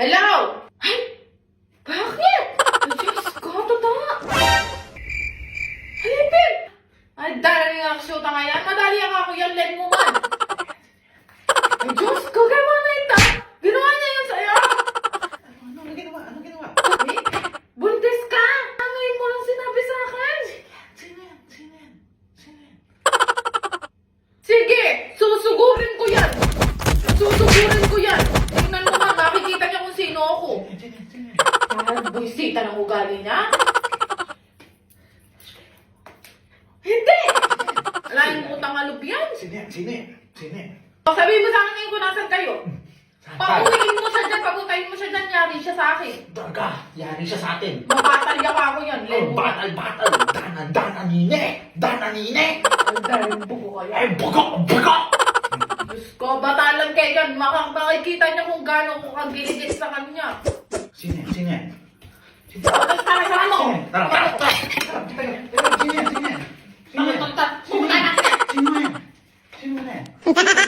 Hello? Ay! Bakit? Ay, Diyos ko, totoo. Halipin! Ay, dali nga ako shoota nga yan. Madali ako yan, len mo man. Ay, Diyos ko, gano'n na ito. Ginawa niya yun sa'yo. Ano ginawa? Ano ginawa? Ay, buntis ka. Ano yun mo lang sinabi sa akin? Sino yan? Sino yan? Sino yan? Sige, susugurin ko yan. Susugurin ko yan. Tingnan mo nga, makikita niya kung sino ako. Sino yan? Sino yan? Parang buisita ng ugali niya. Hindi! Wala yung utang alub yan. Sino yan? Sino yan? Sino yan? Sabihin mo sa akin ngayon kung nasan kayo. Saan? Pauwiin mo siya dyan, pagutayin mo siya dyan, yari siya sa akin. Daga! Yari siya sa atin! Mabatalya pa ako yan. Oh, batal! Dananine! Ang dahil buko kayo. Ay, bugo! Diyos ko, batalan kayo yan. Makikita niya kung gano'n ko kagiligit sa kanya. Sino yan? Sino yan? O, tapos tara mo. Tara! Sino yan? Sino yan? Sino yan? Sino yan? Sino yan? Sino yan?